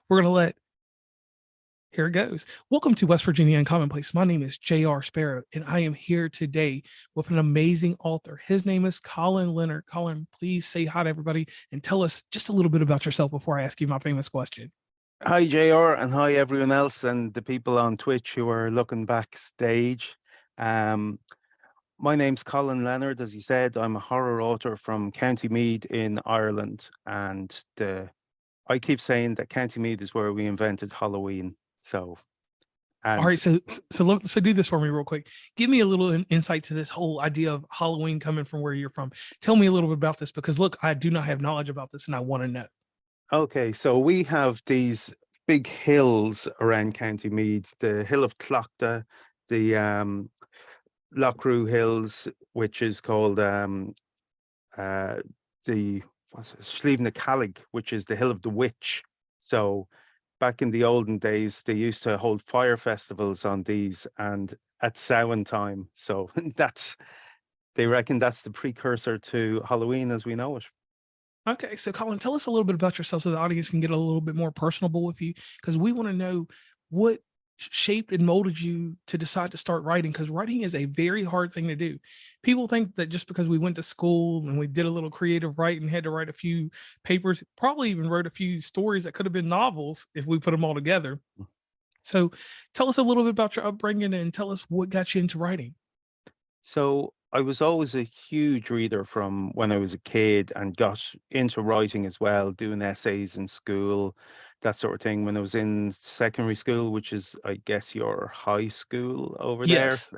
We're going to let, here it goes. Welcome to West Virginia Uncommonplace. My name is J.R. Sparrow, and I am here today with an amazing author. His name is Colin Leonard. Colin, please say hi to everybody and tell us just a little bit about yourself before I ask you my famous question. Hi, JR, and hi, everyone else, and the people on Twitch who are looking backstage. Um, my name's Colin Leonard. As you said, I'm a horror author from County Meath in Ireland. And I keep saying that County Meath is where we invented Halloween. So, All and right, so do this for me real quick. Give me a little insight to this whole idea of Halloween coming from where you're from. Tell me a little bit about this because look, I do not have knowledge about this and I want to know. okay, so we have these big hills around County Meath, the Hill of Clochta, the Lockrew Hills, which is called uh, the what's it, Slieve na Calig, which is the Hill of the Witch. So back in the olden days, they used to hold fire festivals on these and at Samhain time. So they reckon that's the precursor to Halloween as we know it. Okay, so Colin, tell us a little bit about yourself so the audience can get a little bit more personable with you because we want to know what shaped and molded you to decide to start writing because writing is a very hard thing to do. People think that just because we went to school and we did a little creative writing, had to write a few papers, probably even wrote a few stories that could have been novels if we put them all together. So tell us a little bit about your upbringing and tell us what got you into writing. So I was always a huge reader from when I was a kid and got into writing as well, doing essays in school, that sort of thing. When I was in secondary school, which is, I guess, your high school over there, Yes.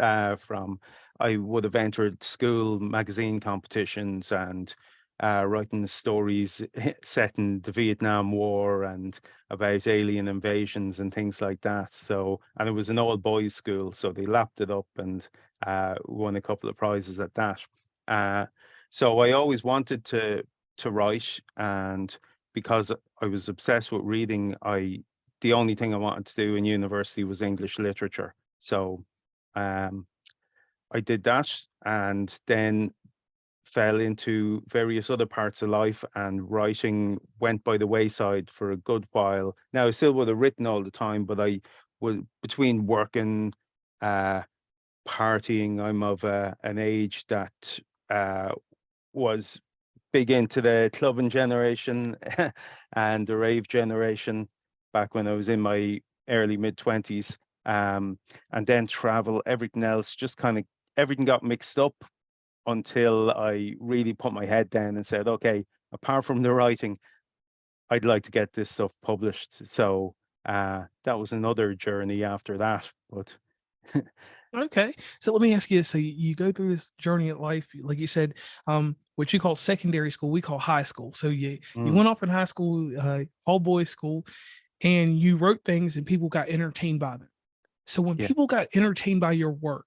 I would have entered school magazine competitions and writing stories set in the Vietnam War and about alien invasions and things like that. So, and it was an all boys school, so they lapped it up and won a couple of prizes at that. Uh, so I always wanted to write, and because I was obsessed with reading, the only thing I wanted to do in university was English literature. So um, I did that, and then fell into various other parts of life, and writing went by the wayside for a good while. Now I still would have written all the time, but I was between working. Uh, Partying. I'm of an age that uh, was big into the clubbing generation and the rave generation back when I was in my early mid 20s. And then travel, everything else, just kind of everything got mixed up until I really put my head down and said, okay, apart from the writing, I'd like to get this stuff published. So that was another journey after that. But Okay. So let me ask you this. So you go through this journey of life, like you said, what you call secondary school, we call high school. So you mm, went off in high school, all boys school, and you wrote things and people got entertained by them. So when yeah. people got entertained by your work,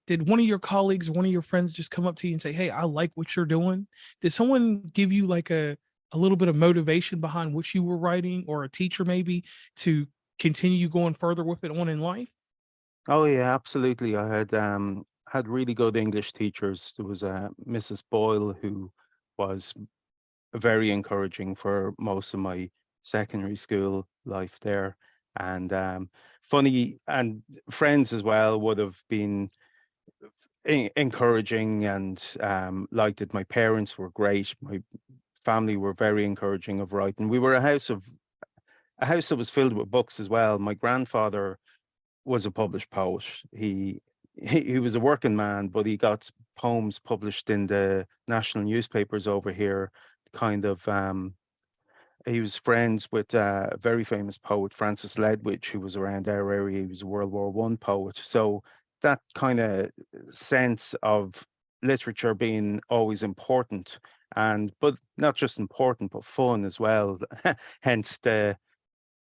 did one of your colleagues, one of your friends just come up to you and say, "Hey, I like what you're doing"? Did someone give you like a little bit of motivation behind what you were writing, or a teacher maybe to continue going further with it on in life? Oh yeah, absolutely. I had really good English teachers. There was a Mrs. Boyle who was very encouraging for most of my secondary school life there. And funny, and friends as well would have been encouraging and liked it. My parents were great. My family were very encouraging of writing. We were a house that was filled with books as well. My grandfather was a published poet. He was a working man, but he got poems published in the national newspapers over here. Kind of, he was friends with a very famous poet, Francis Ledwidge, who was around our area. He was a World War One poet. So that kind of sense of literature being always important, and but not just important, but fun as well. hence the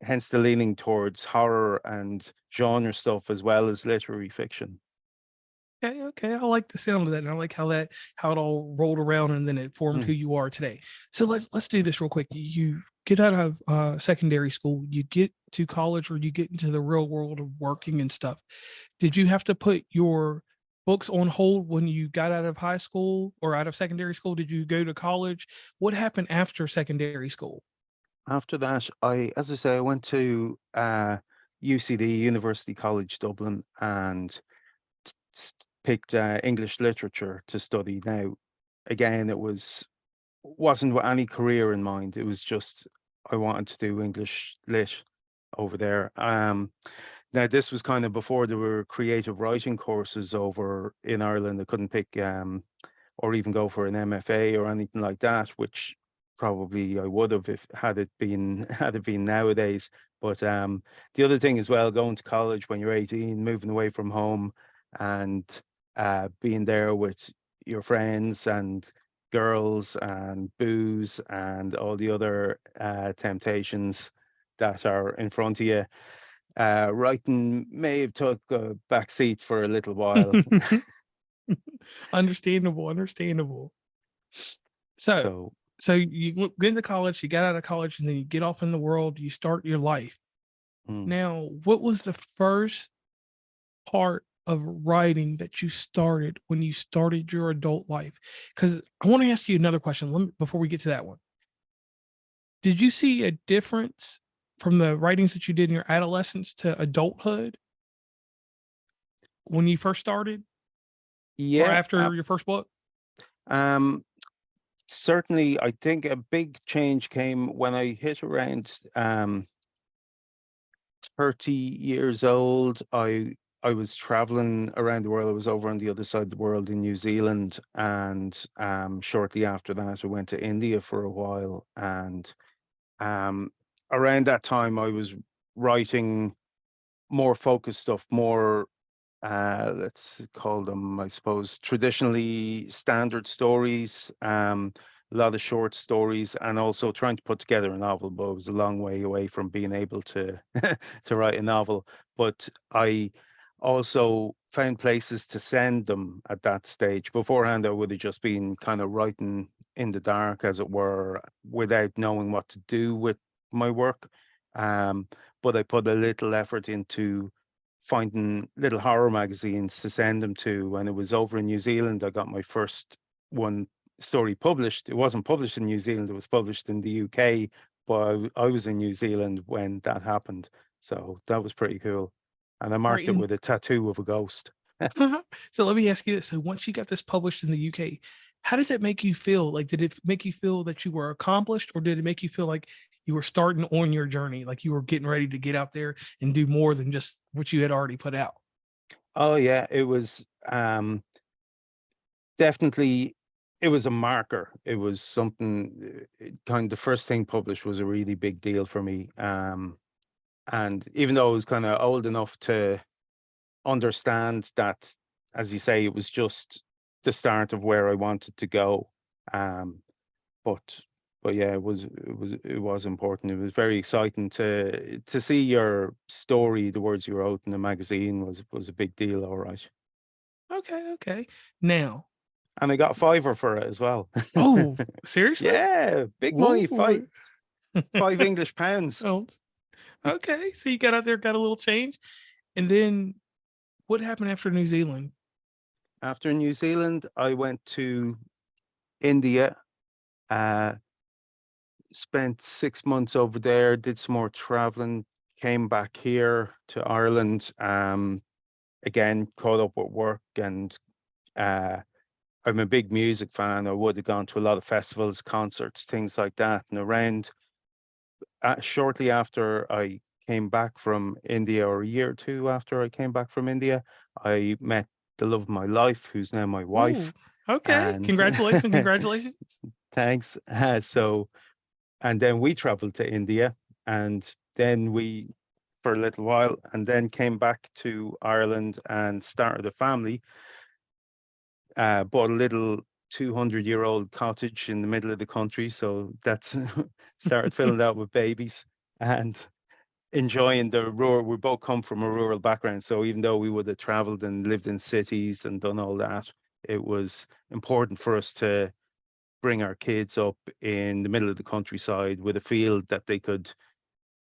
hence the leaning towards horror and genre stuff as well as literary fiction. Okay, okay. I like the sound of that, and I like how it all rolled around and then it formed who Mm, you are today. So let's do this real quick. You get out of secondary school, you get to college, or you get into the real world of working and stuff. Did you have to put your books on hold when you got out of high school or out of secondary school? Did you go to college? What happened after secondary school? After that, as I say, I went to UCD, University College Dublin, and picked English literature to study. Now, again, wasn't with any career in mind. It was just I wanted to do English lit over there. Now this was kind of before there were creative writing courses over in Ireland. I couldn't pick or even go for an MFA or anything like that, which probably I would have if had it been had it been nowadays. But the other thing as well, going to college when you're 18, moving away from home, and being there with your friends and girls and booze and all the other temptations that are in front of you. Writing may have took a back seat for a little while. Understandable, understandable. So, So so you get into college, you got out of college, and then you get off in the world, you start your life. mm. Now, what was the first part of writing that you started when you started your adult life? Because I want to ask you another question before we get to that one. Did you see a difference from the writings that you did in your adolescence to adulthood when you first started or Yeah, after your first book? um, certainly. I think a big change came when I hit around 30 years old. I was traveling around the world. I was over on the other side of the world in New Zealand, and shortly after that, I went to India for a while. And um, around that time, I was writing more focused stuff, more let's call them, I suppose, traditionally standard stories, a lot of short stories, and also trying to put together a novel. But it was a long way away from being able to to write a novel. But I also found places to send them at that stage. Beforehand, I would have just been kind of writing in the dark, as it were, without knowing what to do with my work. Um, but I put a little effort into finding little horror magazines to send them to. When it was over in New Zealand, I got my first one story published. It wasn't published in New Zealand, it was published in the UK, but I was in New Zealand when that happened. So that was pretty cool. And I All right. marked it And with a tattoo of a ghost. so let me ask you this. So once you got this published in the UK, how did that make you feel? Like, did it make you feel that you were accomplished, or did it make you feel like you were starting on your journey, like you were getting ready to get out there and do more than just what you had already put out? Oh yeah, it was definitely it was a marker. It was something kind of the first thing published was a really big deal for me. And even though I was kind of old enough to understand that, as you say, it was just the start of where I wanted to go. Um, but but yeah, it was important. It was very exciting to see your story, the words you wrote in the magazine was a big deal, all right. Okay, okay. Now, And I got a fiver for it as well. oh, seriously? Yeah, big money, Whoa. five English pounds. Oh, okay. So you got out there, got a little change, and then what happened after New Zealand? After New Zealand, I went to India. Uh, Spent 6 months over there, did some more traveling, came back here to Ireland. Again, caught up with work, and uh, I'm a big music fan. I would have gone to a lot of festivals, concerts, things like that. And around shortly after I came back from India, or a year or two after I came back from India, I met the love of my life, who's now my Oh, wife. okay. And Congratulations, congratulations. thanks. And then we traveled to India, and then we for a little while, and then came back to Ireland and started a family. Bought a little 200-year-old cottage in the middle of the country, so that's started filling out with babies and enjoying the rural. We both come from a rural background, so even though we would have traveled and lived in cities and done all that, it was important for us to bring our kids up in the middle of the countryside with a field that they could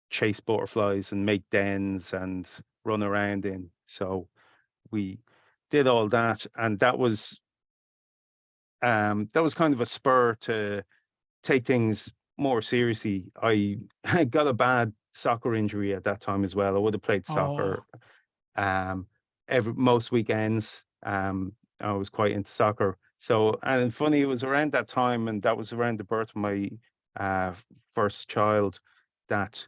chase butterflies and make dens and run around in. So we did all that, and that was kind of a spur to take things more seriously, I got a bad soccer injury at that time as well. I would have played Oh, soccer most weekends. I was quite into soccer. So, and funny, it was around that time, and that was around the birth of my uh, first child, that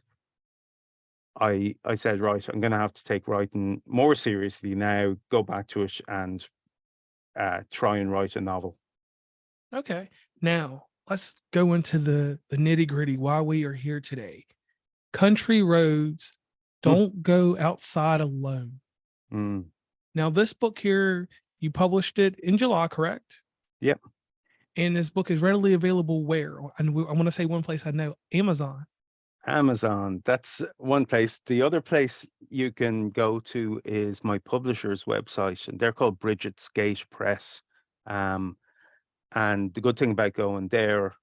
I said, right, I'm going to have to take writing more seriously now, go back to it, and try and write a novel. okay. Now let's go into the nitty gritty. Why we are here today? Country roads. Mm, Don't go outside alone. mm, Now, this book here, you published it in July, correct? yep. And this book is readily available where? And I want to say one place I know, Amazon. Amazon, that's one place. The other place you can go to is my publisher's website, and they're called Bridget's Gate Press. Um, and the good thing about going there,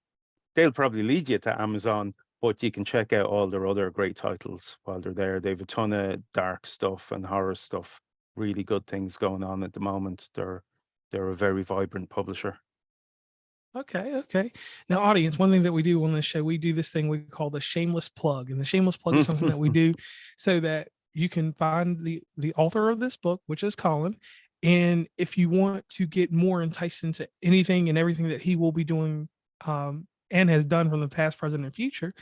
they'll probably lead you to Amazon, but you can check out all their other great titles while they're there. They have a ton of dark stuff and horror stuff, really good things going on at the moment. They're a very vibrant publisher. Okay, okay. Now, audience, one thing that we do on this show, we do this thing we call the shameless plug. And the shameless plug is something that we do so that you can find the author of this book, which is Colin. And if you want to get more enticed into anything and everything that he will be doing and has done from the past, present, and future,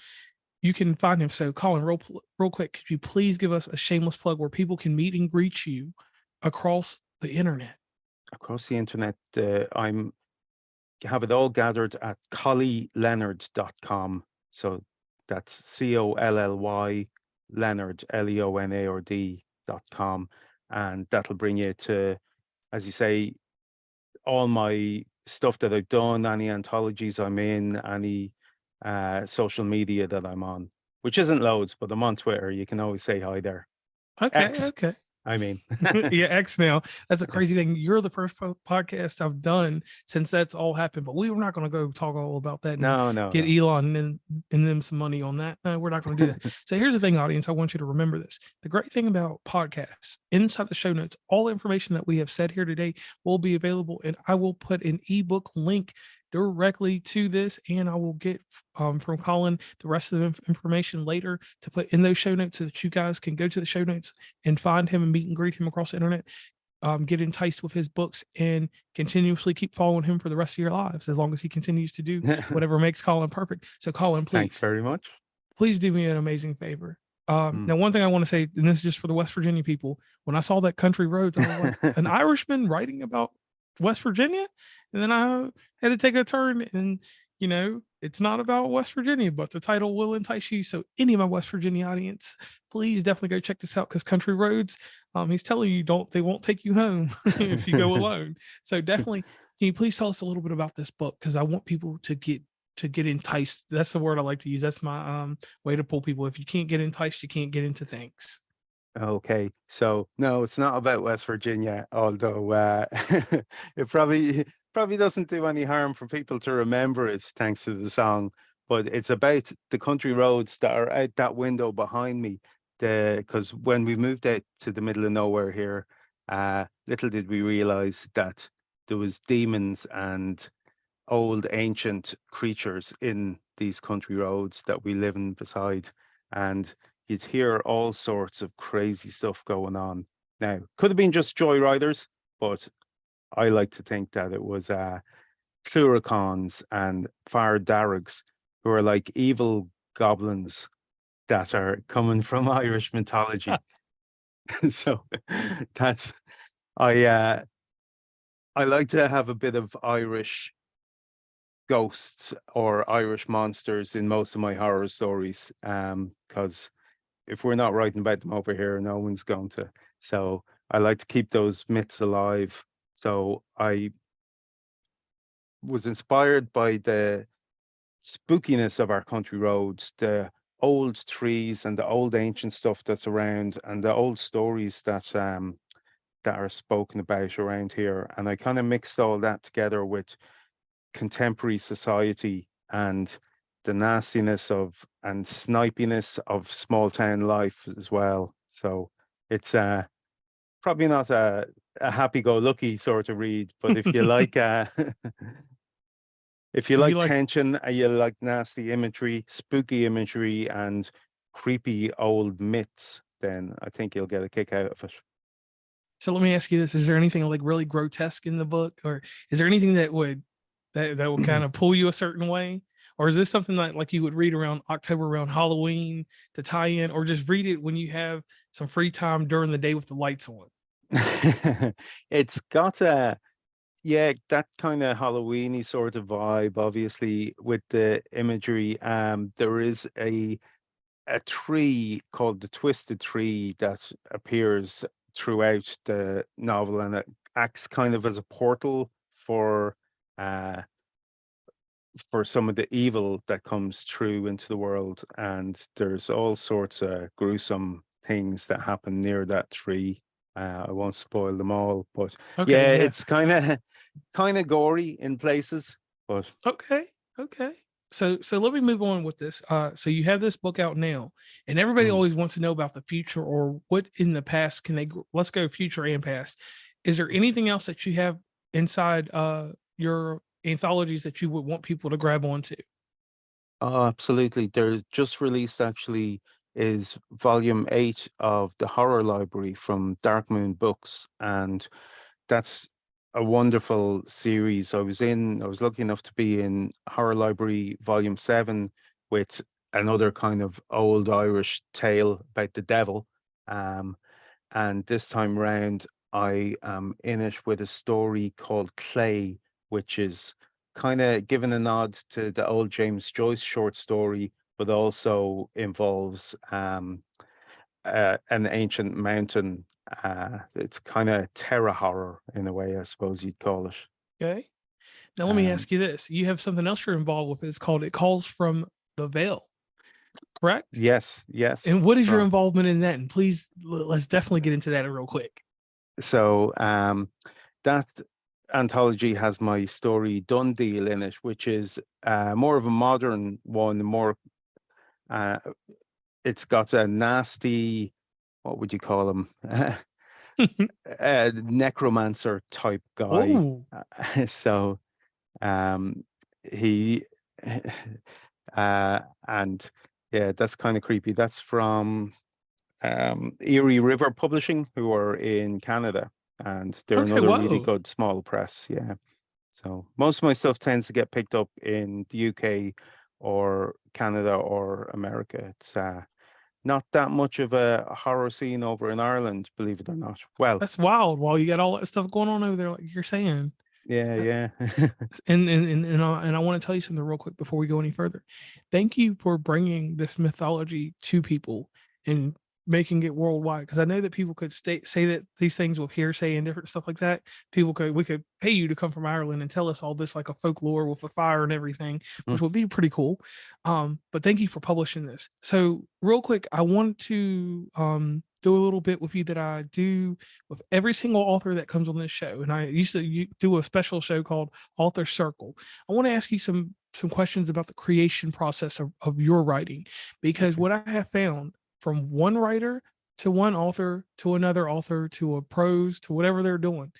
you can find him. So, Colin, real quick, could you please give us a shameless plug where people can meet and greet you across the internet? Across the internet, I'm have it all gathered at collyleonard.com. So that's Colly Leonard, Leonard.com. And that'll bring you to, as you say, all my stuff that I've done, any anthologies I'm in, any social media that I'm on, which isn't loads, but I'm on Twitter. You can always say hi there. Okay, X, okay. I mean. Yeah, X now. That's a Yeah. crazy thing. You're the first podcast I've done since that's all happened. But we were not going to go talk all about that and No, no, get no. Elon and them some money on that. No, we're not going to do that. So here's the thing, audience. I want you to remember this. The great thing about podcasts, inside the show notes, all the information that we have said here today will be available, and I will put an ebook link directly to this, and I will get from Colin the rest of the information later to put in those show notes so that you guys can go to the show notes and find him and meet and greet him across the internet. Get enticed with his books and continuously keep following him for the rest of your lives as long as he continues to do whatever makes Colin perfect. So, Colin, Thanks please, very much. please do me an amazing favor. Mm. Now, one thing I want to say, and this is just for the West Virginia people, when I saw that Country Roads, I was like, an Irishman writing about West Virginia? And then I had to take a turn and, it's not about West Virginia, but the title will entice you. So any of my West Virginia audience, please definitely go check this out because Country Roads, he's telling you they won't take you home if you go alone. So definitely, can you please tell us a little bit about this book? Because I want people to get enticed. That's the word I like to use. That's my way to pull people. If you can't get enticed, you can't get into things. Okay, so no, it's not about West Virginia, although it probably doesn't do any harm for people to remember it thanks to the song. But it's about the country roads that are out that window behind me. Because when we moved out to the middle of nowhere here, little did we realize that there was demons and old ancient creatures in these country roads that we live in beside, and you'd hear all sorts of crazy stuff going on. Now, could have been just joyriders, but I like to think that it was cluricons and far darrigs, who are like evil goblins that are coming from Irish mythology. So that's I like to have a bit of Irish ghosts or Irish monsters in most of my horror stories. Because if we're not writing about them over here, no one's going to. So I like to keep those myths alive. So I was inspired by the spookiness of our country roads, the old trees and the old ancient stuff that's around, and the old stories that are spoken about around here. And I kind of mixed all that together with contemporary society and the nastiness of and snipiness of small town life as well. So it's probably not a happy-go-lucky sort of read, but if you like If you If you like like, tension and you like nasty imagery, spooky imagery, and creepy old myths, then I think you'll get a kick out of it. so let me ask you this: is there anything like really grotesque in the book, or is there anything that would kind of pull you a certain way, or is this something that like you would read around October, around Halloween to tie in, or just read it when you have some free time during the day with the lights on? It's got a yeah, that kind of Halloweeny sort of vibe, obviously, with the imagery. There is a tree called the Twisted Tree that appears throughout the novel, and it acts kind of as a portal uh for some of the evil that comes through into the world. And there's all sorts of gruesome things that happen near that tree. I won't spoil them all, but Okay, yeah, yeah. it's kind of gory in places, but Okay. Okay. So let me move on with this. So you have this book out now, and everybody mm. always wants to know about the future or what in the past can they let's go future and past. Is there anything else that you have inside your anthologies that you would want people to grab onto? Oh, absolutely. There's just released actually is volume 8 of the horror library from Dark Moon Books, and that's a wonderful series. I was lucky enough to be in Horror Library Volume 7 with another kind of old Irish tale about the devil. Um, and this time round, I am in it with a story called Clay, which is kind of given a nod to the old James Joyce short story, but also involves an ancient mountain. It's kind of terror horror in a way, I suppose you'd call it. Okay. Now let me Um, ask you this. You have something else you're involved with. It's called It Calls from the Veil, correct? yes, yes. And what is your From involvement in that? And please let's definitely get into that real quick. so that anthology has my story Done Deal in it, which is more of a modern one. More, uh, it's got a nasty, what would you call him? A necromancer type guy. Oh, So um, he and yeah, that's kind of creepy. That's from Erie River Publishing, who are in Canada, and they're okay. another really Whoa. good small press. Yeah. So most of my stuff tends to get picked up in the UK or Canada or America. It's not that much of a horror scene over in Ireland, believe it or not. Well, That's wild. While you got all that stuff going on over there, like you're saying. yeah, Uh, yeah. and I want to tell you something real quick before we go any further. Thank you for bringing this mythology to people and making it worldwide. Because I know that people could say that these things with hearsay and different stuff like that. We could pay you to come from Ireland and tell us all this like a folklore with a fire and everything, Mm, which would be pretty cool. But thank you for publishing this. So real quick, I want to do a little bit with you that I do with every single author that comes on this show. And I used to do a special show called Author Circle. I want to ask you some questions about the creation process of your writing, because okay. what I have found from one writer to one author to a prose to whatever they're doing,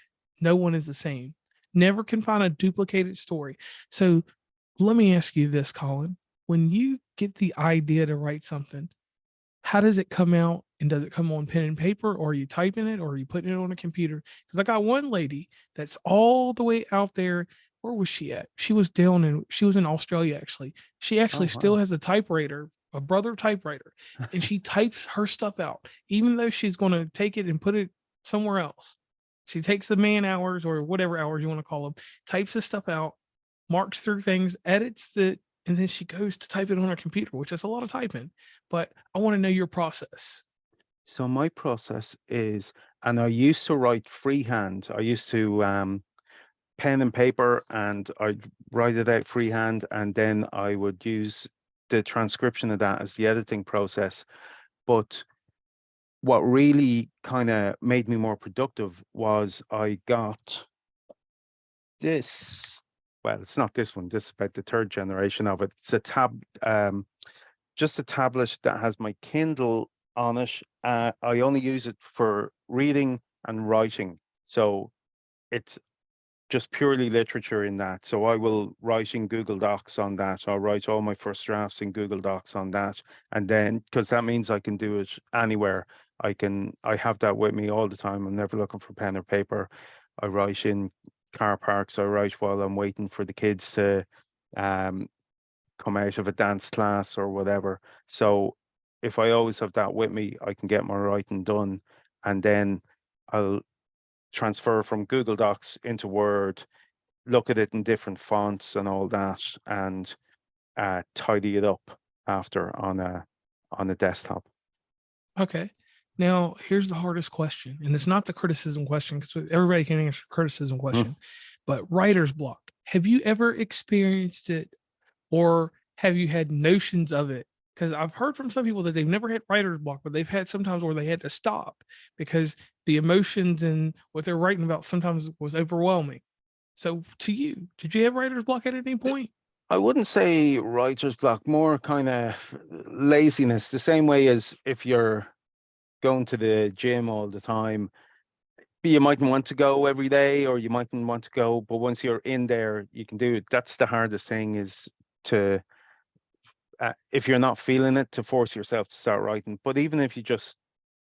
no one is the same. Never can find a duplicated story. So let me ask you this, Colin. When you get the idea to write something, how does it come out? And does it come on pen and paper, or are you typing it, or are you putting it on a computer? Because I got one lady that's all the way out there. Where was she at? She was in Australia actually. She actually Oh, still wow. has a typewriter, a brother typewriter, and she types her stuff out, even though she's going to take it and put it somewhere else. She takes the man hours or whatever hours you want to call them, types this stuff out, marks through things, edits it, and then she goes to type it on her computer, which is a lot of typing. But I want to know your process. So my process is, and I used to write freehand. I used to pen and paper, and I'd write it out freehand, and then I would use the transcription of that as the editing process. But what really kind of made me more productive was I got this. Well, it's not this one. This is about the third generation of it. It's a just a tablet that has my Kindle on it. I only use it for reading and writing. So it's just purely literature in that. So I will write in Google Docs on that. I'll write all my first drafts in Google Docs on that. And then, because that means I can do it anywhere. I have that with me all the time. I'm never looking for pen or paper. I write in car parks. I write while I'm waiting for the kids to um, come out of a dance class or whatever. So if I always have that with me, I can get my writing done. And then I'll transfer from Google Docs into Word, look at it in different fonts and all that, and tidy it up after on a desktop. Okay. Now, here's the hardest question, and it's not the criticism question because everybody can answer criticism question, but writer's block. Have you ever experienced it, or have you had notions of it? Because I've heard from some people that they've never had writer's block, but they've had sometimes where they had to stop because the emotions and what they're writing about sometimes was overwhelming. So, to you, did you have writer's block at any point? I wouldn't say writer's block, more kind of laziness, the same way as if you're going to the gym all the time. You mightn't want to go every day, or you mightn't want to go, but once you're in there, you can do it. That's the hardest thing, is to if you're not feeling it, to force yourself to start writing. But even if you just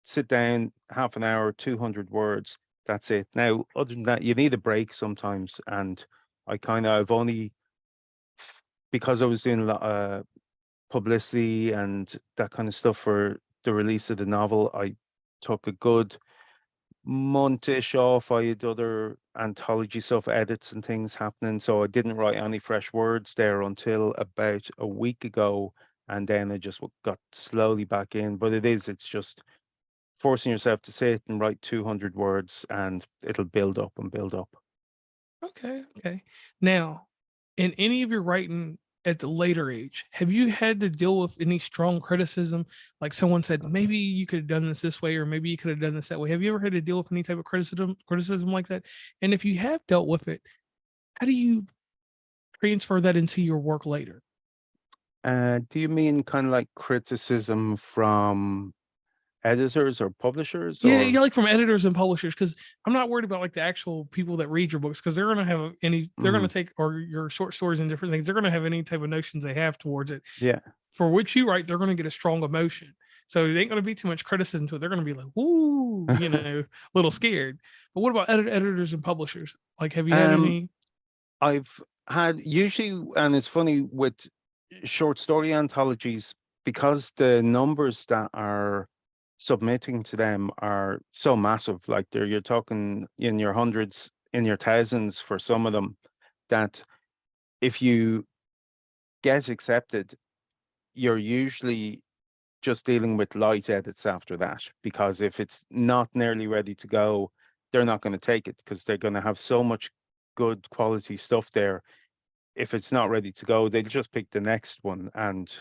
sit down half an hour, 200 words, that's it. Now, other than that, you need a break sometimes. And I've only, because I was doing a lot of publicity and that kind of stuff for the release of the novel, I took a good month-ish off. I had other anthology stuff, edits and things happening. So I didn't write any fresh words there until about a week ago. And then I just got slowly back in. But it's just forcing yourself to sit and write 200 words, and it'll build up and build up. Okay, okay. Now, in any of your writing at the later age, have you had to deal with any strong criticism? Like someone said, maybe you could have done this way, or maybe you could have done this that way. Have you ever had to deal with any type of criticism like that? And if you have dealt with it, how do you transfer that into your work later? Do you mean kind of like criticism from editors or publishers, Yeah, or? yeah, like from editors and publishers, because I'm not worried about like the actual people that read your books, because they're gonna have they're gonna Mm, take or your short stories and different things, they're gonna have any type of notions they have towards it. yeah. For which you write, they're gonna get a strong emotion. So it ain't gonna be too much criticism to it. They're gonna be like, "Woo," a little scared. But what about editors and publishers? Like, have you had um, any? I've had usually, and it's funny with short story anthologies, because the numbers that are submitting to them are so massive. Like you're talking in your hundreds, in your thousands for some of them, that if you get accepted, you're usually just dealing with light edits after that. Because if it's not nearly ready to go, they're not going to take it, because they're going to have so much good quality stuff there. If it's not ready to go, they'll just pick the next one. And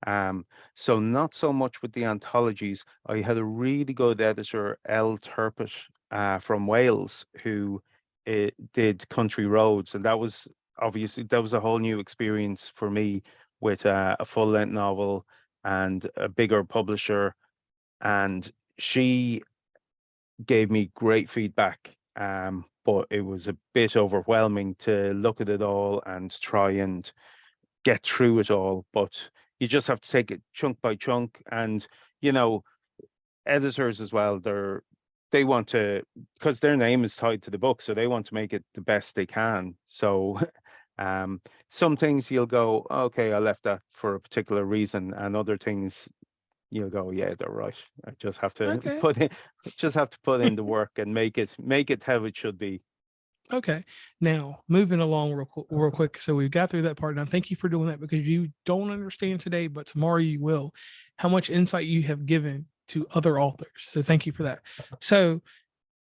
um, so not so much with the anthologies. I had a really good editor, L. Turpett, from Wales, who did Country Roads, and that was a whole new experience for me, with a full length novel and a bigger publisher. And she gave me great feedback. But it was a bit overwhelming to look at it all and try and get through it all. But you just have to take it chunk by chunk. And, you know, editors as well, they want to, because their name is tied to the book, so they want to make it the best they can. So some things you'll go, okay, I left that for a particular reason, and other things you'll go, yeah, they're right. I just have to Okay, put in the work and make it how it should be. okay. Now moving along real quick. So we got through that part. Now, thank you for doing that because you don't understand today, but tomorrow you will. How much insight you have given to other authors. So thank you for that. So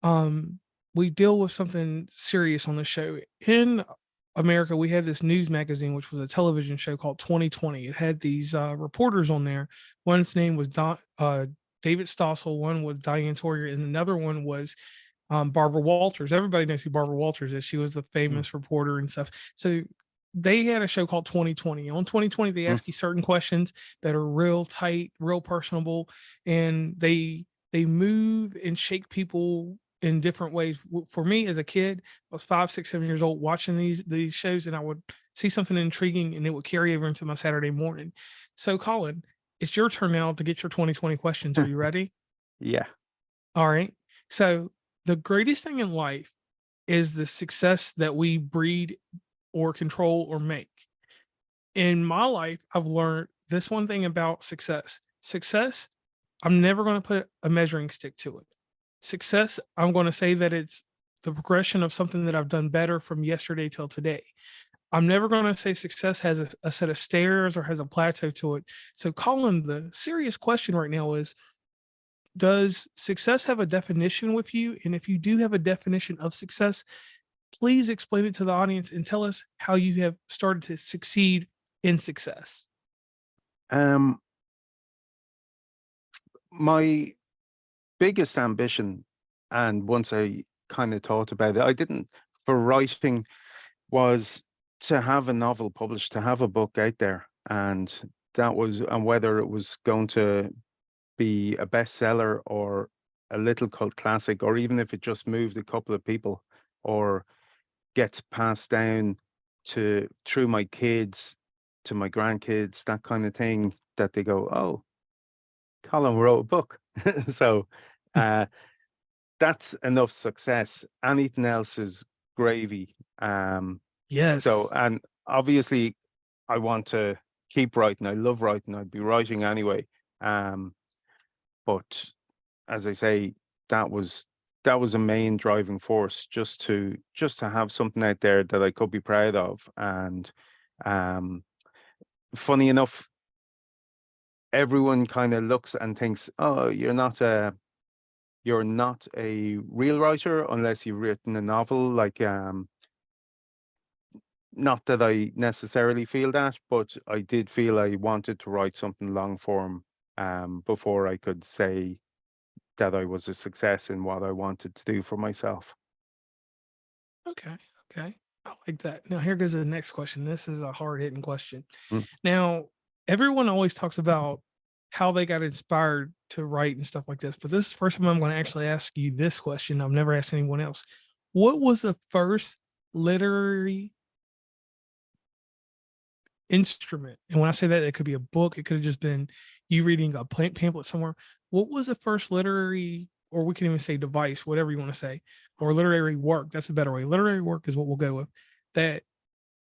um we deal with something serious on the show. In America, we had this news magazine, which was a television show called 2020. It had these reporters on there. One's name was David Stossel, one was Diane Sawyer, and another one was Barbara Walters. Everybody knows who Barbara Walters is. She was the Mm, famous reporter and stuff. So they had a show called 2020. On 2020, they mm, ask you certain questions that are real tight, real personable, and they move and shake people in different ways. For me as a kid, I was 5, 6, 7 years old watching these shows, and I would see something intriguing and it would carry over into my Saturday morning. So Colin, it's your turn now to get your 2020 questions. Are you ready? Yeah. All right. So the greatest thing in life is the success that we breed or control or make. In my life, I've learned this one thing about success. Success, I'm never going to put a measuring stick to it. Success, I'm going to say that it's the progression of something that I've done better from yesterday till today. I'm never going to say success has a set of stairs or has a plateau to it. So, Colin, the serious question right now is, does success have a definition with you? And if you do have a definition of success, please explain it to the audience and tell us how you have started to succeed in success. Um, my biggest ambition, and once I kind of thought about it, I didn't, for writing, was to have a novel published, to have a book out there. And that was, and whether it was going to be a bestseller or a little cult classic, or even if it just moved a couple of people or gets passed down to through my kids to my grandkids, that kind of thing, that they go, oh, Colin wrote a book. So uh, that's enough success. Anything else is gravy. So, Yes. and obviously, I want to keep writing. I love writing. I'd be writing anyway. Um, but as I say, that was that was a main driving force, just to have something out there that I could be proud of. And um, funny enough, everyone kind of looks and thinks, "Oh, you're not a real writer unless you've written a novel." Like, not that I necessarily feel that, but I did feel I wanted to write something long form before I could say that I was a success in what I wanted to do for myself. Okay. Okay. I like that. Now, here goes the next question. This is a hard hitting question. Mm. Now, everyone always talks about how they got inspired to write and stuff like this, but this is the first time I'm going to actually ask you this question. I've never asked anyone else. What was the first literary instrument? And when I say that, it could be a book, it could have just been you reading a pamphlet somewhere. What was the first literary, or we can even say device, whatever you want to say, or literary work? That's a better way. Literary work is what we'll go with, that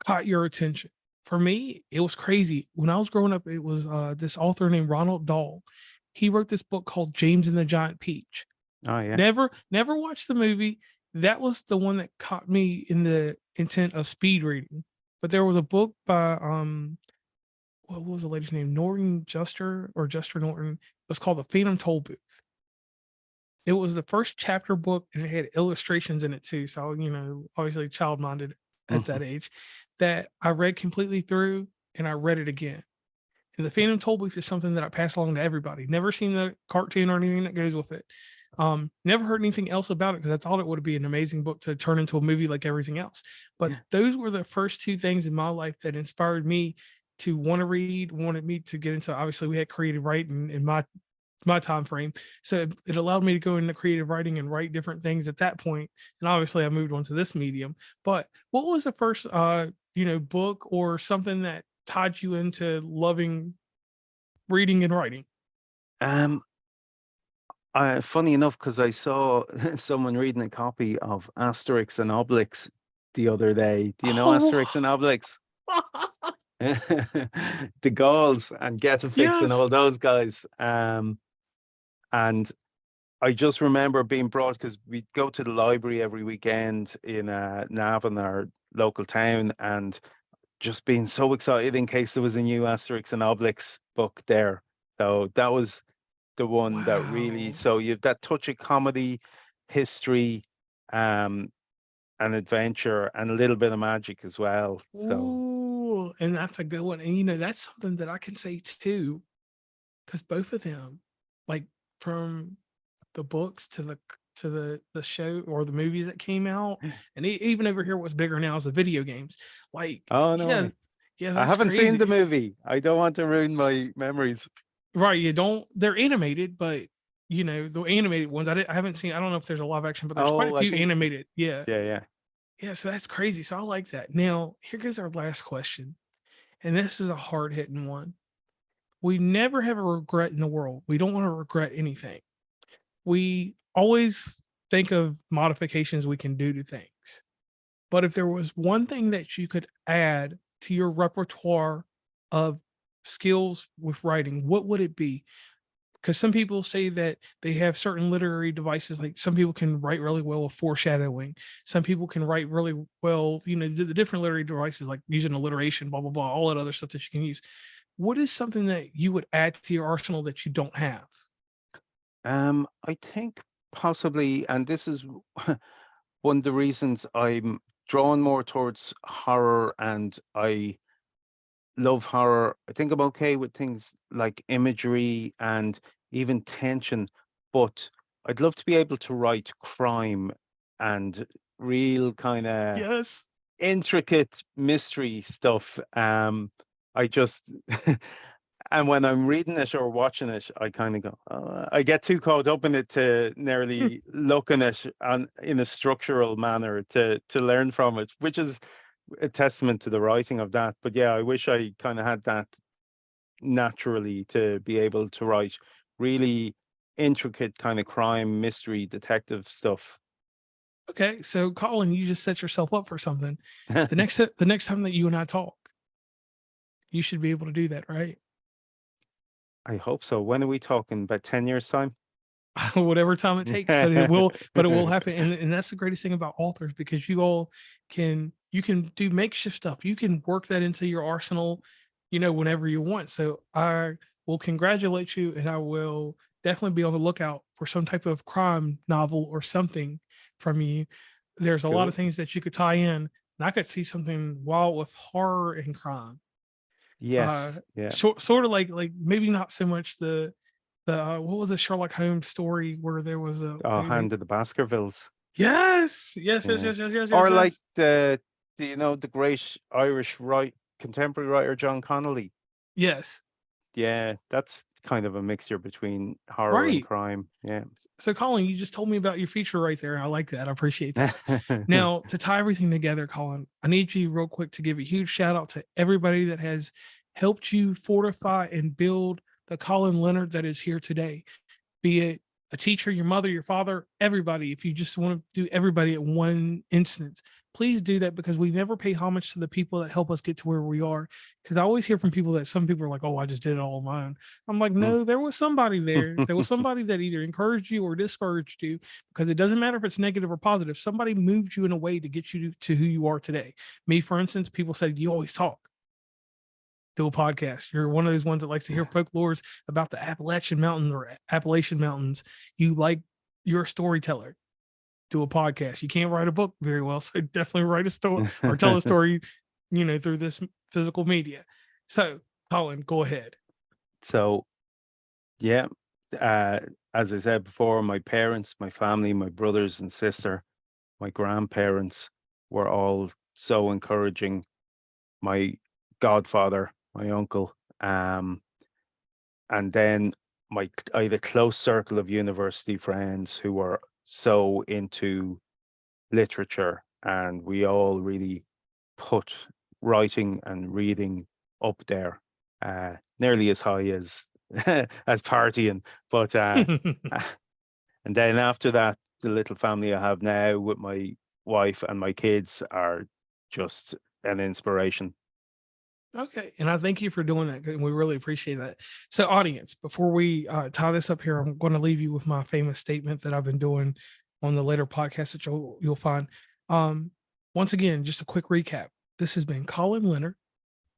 caught your attention. For me, it was crazy. When I was growing up, it was this author named Ronald Dahl. He wrote this book called James and the Giant Peach. Oh yeah. Never watched the movie. That was the one that caught me in the intent of speed reading. But there was a book by what was the lady's name? Norton Juster or Juster Norton. It was called The Phantom Toll Booth. It was the first chapter book and it had illustrations in it too. So, obviously child minded at Mhm. that age, that I read completely through and I read it again. And the Phantom Toll Booth is something that I pass along to everybody. Never seen the cartoon or anything that goes with it. Never heard anything else about it because I thought it would be an amazing book to turn into a movie like everything else. But those were the first two things in my life that inspired me to want to read, wanted me to get into. Obviously, we had creative writing in my time frame, so it allowed me to go into creative writing and write different things at that point. And obviously, I moved on to this medium. But what was the first, book or something that tied you into loving reading and writing? Um, Funny enough, because I saw someone reading a copy of Asterix and Obelix the other day. Do you know Asterix Oh, and Obelix? The Gauls and Getafix and all yes. those guys. And I just remember being brought, because we'd go to the library every weekend in Navan, our local town, and just being so excited in case there was a new Asterix and Obelix book there. So that was the one that really, Wow. so you've that touch of comedy, history, um, and adventure, and a little bit of magic as well. So, Ooh, and that's a good one. And that's something that I can say too, because both of them, like from the books to the show or the movies that came out, and even over here, what's bigger now is the video games. Like, oh no yeah, way. yeah, I that's haven't seen the crazy. movie. I don't want to ruin my memories. Right? You don't. They're animated, but the animated ones. I haven't seen. I don't know if there's a live action, but there's quite a Oh, I few think, animated. Yeah, yeah, yeah. yeah. So that's crazy. So I like that. Now here goes our last question, and this is a hard hitting one. We never have a regret in the world. We don't want to regret anything. We always think of modifications we can do to things. But if there was one thing that you could add to your repertoire of skills with writing, what would it be? Because some people say that they have certain literary devices, like some people can write really well with foreshadowing. Some people can write really well, the different literary devices, like using alliteration, blah, blah, blah, all that other stuff that you can use. What is something that you would add to your arsenal that you don't have? I think possibly, and this is one of the reasons I'm drawn more towards horror, and I love horror. I think I'm okay with things like imagery and even tension, but I'd love to be able to write crime and real kind of Yes. intricate mystery stuff. I just and when I'm reading it or watching it, I kind of go, I get too caught up in it to nearly looking at in a structural manner to learn from it, which is a testament to the writing of that. But yeah, I wish I kind of had that naturally to be able to write really intricate kind of crime, mystery, detective stuff. Okay, so Colin, you just set yourself up for something. The next time that you and I talk, you should be able to do that, right? I hope so. When are we talking? About 10 years time? Whatever time it takes, but it will happen. And that's the greatest thing about authors, because you can do makeshift stuff. You can work that into your arsenal, whenever you want. So I will congratulate you, and I will definitely be on the lookout for some type of crime novel or something from you. There's a lot of Cool. things that you could tie in, and I could see something wild with horror and crime. Uh, Yes. Yeah. sort of like maybe not so much the what was a Sherlock Holmes story where there was a Oh, they Hand of the Baskervilles. yes, yes, yes, Yeah. yes, yes, yes, yes, Or like yes. do you know the great Irish contemporary writer John Connolly? Yes. Yeah, that's kind of a mixture between horror and Right. crime. Yeah. So Colin, you just told me about your feature right there. I like that. I appreciate that. Now, to tie everything together, Colin, I need you real quick to give a huge shout out to everybody that has helped you fortify and build the Colin Leonard that is here today. Be it a teacher, your mother, your father, everybody. If you just want to do everybody at one instance, please do that, because we never pay homage to the people that help us get to where we are. Because I always hear from people that some people are like, "Oh, I just did it all on my own." I'm like, Mm. no, there was somebody there. There was somebody that either encouraged you or discouraged you, because it doesn't matter if it's negative or positive. Somebody moved you in a way to get you to who you are today. Me, for instance, people said, "You always talk. Do a podcast. You're one of those ones that likes to hear folklores about the Appalachian Mountain or Appalachian Mountains. You're a storyteller. Do a podcast. You can't write a book very well, so definitely write a story or tell a story, through this physical media." So, Colin, go ahead. So, yeah, uh, as I said before, my parents, my family, my brothers and sister, my grandparents were all so encouraging. My godfather, my uncle, and then I had a close circle of university friends who were so into literature, and we all really put writing and reading up there, nearly as high as as partying. But and then after that, the little family I have now with my wife and my kids are just an inspiration. Okay, and I thank you for doing that, and we really appreciate that. So, audience, before we tie this up here, I'm going to leave you with my famous statement that I've been doing on the later podcast that you'll find. Um, Once again, just a quick recap. This has been Colin Leonard.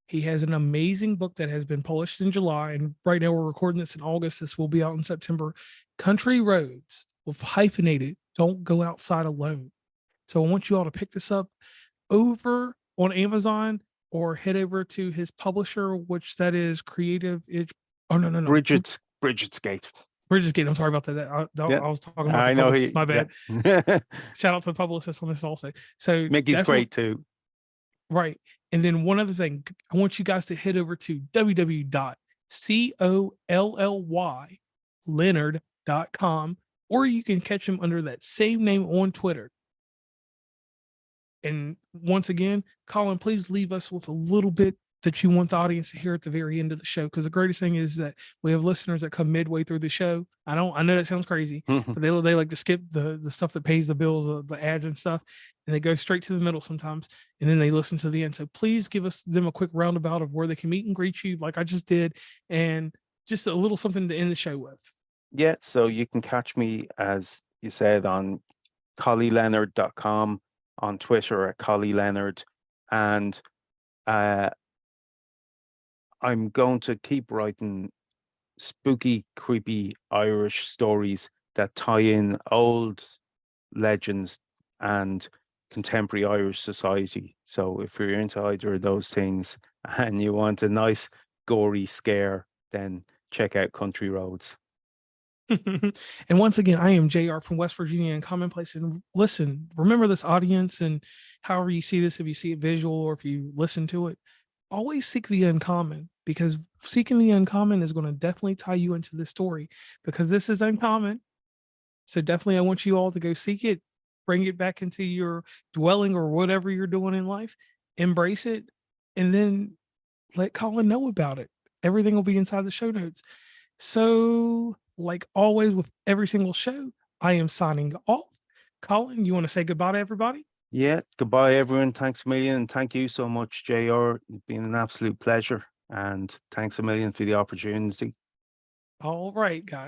He has an amazing book that has been published in July, and right now we're recording this in August. This will be out in September. Country Roads, with hyphenated, "Don't Go Outside Alone." So I want you all to pick this up over on Amazon, or head over to his publisher, which that is Creative Itch. Oh, no, no, no. Bridget's Gate. Bridges Gate. I'm sorry about that. Yeah, I was talking about the I know publicist. he. My Yeah, bad. Shout out to the publicist on this also. So Mickey's definitely great too. right. And then one other thing, I want you guys to head over to www.collylleonard.com. colin.com, or you can catch him under that same name on Twitter. And once again, Colin, please leave us with a little bit that you want the audience to hear at the very end of the show. Because the greatest thing is that we have listeners that come midway through the show. I know that sounds crazy, but they like to skip the stuff that pays the bills, the ads and stuff, and they go straight to the middle sometimes, and then they listen to the end. So please give them a quick roundabout of where they can meet and greet you, like I just did, and just a little something to end the show with. Yeah, so you can catch me, as you said, on ColinLeonard.com, on Twitter at Colin Leonard, and I'm going to keep writing spooky, creepy Irish stories that tie in old legends and contemporary Irish society. So if you're into either of those things and you want a nice gory scare, then check out Country Roads. And once again, I am JR from West Virginia and Commonplace. And listen, remember this audience, and however you see this, if you see it visual or if you listen to it, always seek the uncommon, because seeking the uncommon is going to definitely tie you into the story, because this is uncommon. So definitely I want you all to go seek it, bring it back into your dwelling or whatever you're doing in life, embrace it, and then let Colin know about it. Everything will be inside the show notes. So, like always with every single show, I am signing off. Colin, you want to say goodbye to everybody? Yeah, goodbye, everyone. Thanks a million. And thank you so much, JR. It's been an absolute pleasure. And thanks a million for the opportunity. All right, guys.